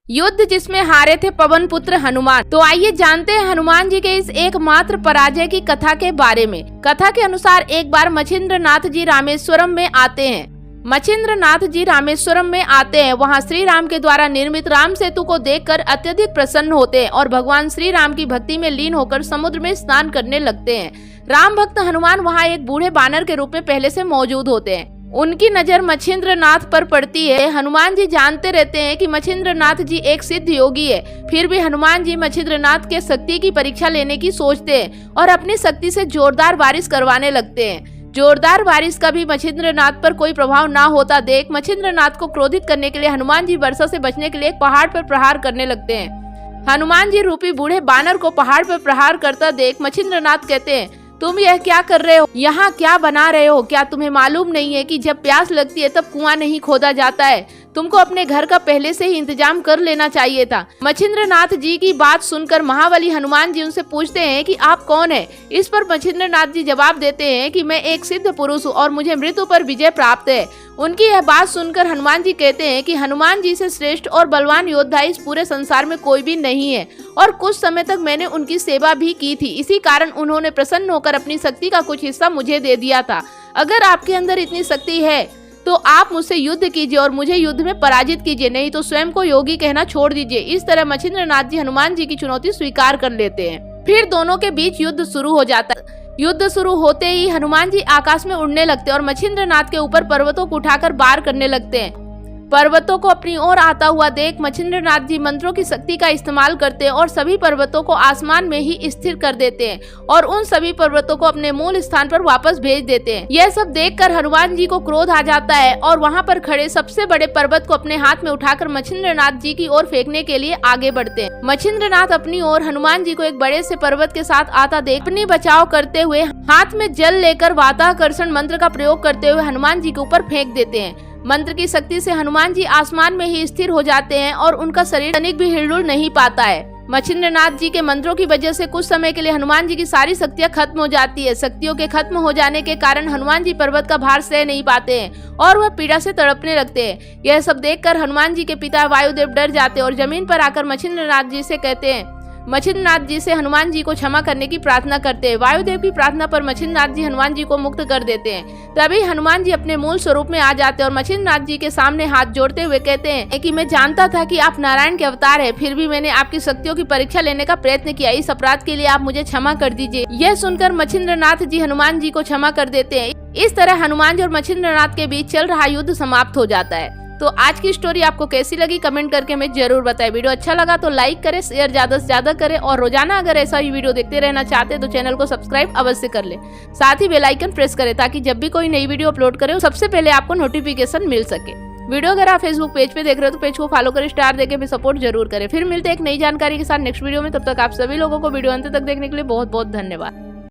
युद्ध जिसमें हारे थे पवन पुत्र हनुमान। तो आइए जानते हैं हनुमान जी के इस एकमात्र पराजय की कथा के बारे में। कथा के अनुसार एक बार मच्छिंद्रनाथ जी रामेश्वरम में आते हैं। वहाँ श्री राम के द्वारा निर्मित राम सेतु को देखकर अत्यधिक प्रसन्न होते हैं और भगवान श्री राम की भक्ति में लीन होकर समुद्र में स्नान करने लगते हैं। राम भक्त हनुमान वहाँ एक बूढ़े बानर के रूप में पहले से मौजूद होते हैं। उनकी नजर मच्छिंद्रनाथ पर पड़ती है। हनुमान जी जानते रहते हैं कि मच्छिंद्रनाथ जी एक सिद्ध योगी है। फिर भी हनुमान जी मच्छिंद्रनाथ के शक्ति की परीक्षा लेने की सोचते हैं और अपनी शक्ति से जोरदार बारिश करवाने लगते हैं। जोरदार बारिश का भी मच्छिंद्रनाथ पर कोई प्रभाव ना होता देख मच्छिंद्रनाथ को क्रोधित करने के लिए हनुमान जी वर्षा से बचने के लिए एक पहाड़ पर प्रहार करने लगते हैं। हनुमान जी रूपी बूढ़े बानर को पहाड़ पर प्रहार करता देख मच्छिंद्रनाथ कहते हैं, तुम यह क्या कर रहे हो? यहाँ क्या बना रहे हो? क्या तुम्हें मालूम नहीं है कि जब प्यास लगती है तब कुआं नहीं खोदा जाता है? तुमको अपने घर का पहले से ही इंतजाम कर लेना चाहिए था। मच्छिंद्रनाथ जी की बात सुनकर महाबली हनुमान जी उनसे पूछते हैं कि आप कौन है? इस पर मच्छिंद्रनाथ जी जवाब देते हैं कि मैं एक सिद्ध पुरुष हूँ और मुझे मृत्यु पर विजय प्राप्त है। उनकी यह बात सुनकर हनुमान जी कहते हैं कि हनुमान जी से श्रेष्ठ और बलवान योद्धा इस पूरे संसार में कोई भी नहीं है और कुछ समय तक मैंने उनकी सेवा भी की थी। इसी कारण उन्होंने प्रसन्न होकर अपनी शक्ति का कुछ हिस्सा मुझे दे दिया था। अगर आपके अंदर इतनी शक्ति है तो आप मुझसे युद्ध कीजिए और मुझे युद्ध में पराजित कीजिए, नहीं तो स्वयं को योगी कहना छोड़ दीजिए। इस तरह मच्छिंद्रनाथ जी हनुमान जी की चुनौती स्वीकार कर लेते हैं। फिर दोनों के बीच युद्ध शुरू हो जाता है। युद्ध शुरू होते ही हनुमान जी आकाश में उड़ने लगते हैं और मच्छिंद्रनाथ के ऊपर पर्वतों को उठाकर वार करने लगते हैं। पर्वतों को अपनी ओर आता हुआ देख मच्छिंद्रनाथ जी मंत्रों की शक्ति का इस्तेमाल करते हैं और सभी पर्वतों को आसमान में ही स्थिर कर देते हैं और उन सभी पर्वतों को अपने मूल स्थान पर वापस भेज देते हैं। यह सब देखकर हनुमान जी को क्रोध आ जाता है और वहां पर खड़े सबसे बड़े पर्वत को अपने हाथ में उठाकर मच्छिंद्रनाथ जी की ओर फेंकने के लिए आगे बढ़ते हैं। मच्छिंद्रनाथ अपनी ओर हनुमान जी को एक बड़े से पर्वत के साथ आता देख अपनी बचाव करते हुए हाथ में जल लेकर वाताकर्षण मंत्र का प्रयोग करते हुए हनुमान जी के ऊपर फेंक देते हैं। मंत्र की शक्ति से हनुमान जी आसमान में ही स्थिर हो जाते हैं और उनका शरीर तनिक भी हिलडुल नहीं पाता है। मच्छिंद्रनाथ जी के मंत्रों की वजह से कुछ समय के लिए हनुमान जी की सारी शक्तियां खत्म हो जाती है। शक्तियों के खत्म हो जाने के कारण हनुमान जी पर्वत का भार सह नहीं पाते हैं और वह पीड़ा से तड़पने लगते हैं। यह सब देखकर हनुमान जी के पिता वायुदेव डर जाते हैं और जमीन पर आकर मच्छिंद्रनाथ जी से कहते हैं, मच्छिंद्रनाथ जी से हनुमान जी को क्षमा करने की प्रार्थना करते हैं। वायुदेव की प्रार्थना पर मच्छिंद्रनाथ जी हनुमान जी को मुक्त कर देते हैं। तभी हनुमान जी अपने मूल स्वरूप में आ जाते हैं और मच्छिंद्रनाथ जी के सामने हाथ जोड़ते हुए कहते हैं कि मैं जानता था कि आप नारायण के अवतार हैं, फिर भी मैंने आपकी शक्तियों की परीक्षा लेने का प्रयत्न किया। इस अपराध के लिए आप मुझे क्षमा कर दीजिए। यह सुनकर मच्छिंद्रनाथ जी हनुमान जी को क्षमा कर देते हैं। इस तरह हनुमान जी और मच्छिंद्रनाथ के बीच चल रहा युद्ध समाप्त हो जाता है। तो आज की स्टोरी आपको कैसी लगी कमेंट करके हमें जरूर बताएं। वीडियो अच्छा लगा तो लाइक करें, शेयर ज्यादा से ज्यादा करें और रोजाना अगर ऐसा ही वीडियो देखते रहना चाहते हैं तो चैनल को सब्सक्राइब अवश्य कर लें। साथ ही बेल आइकन प्रेस करें ताकि जब भी कोई नई वीडियो अपलोड करें सबसे पहले आपको नोटिफिकेशन मिल सके। वीडियो अगर आप फेसबुक पेज पे देख रहे हो तो पेज को फॉलो करें, स्टार देके भी सपोर्ट जरूर करें। फिर मिलते हैं एक नई जानकारी के साथ नेक्स्ट वीडियो में। तब तक आप सभी लोगों को वीडियो अंत तक देखने के लिए बहुत बहुत धन्यवाद।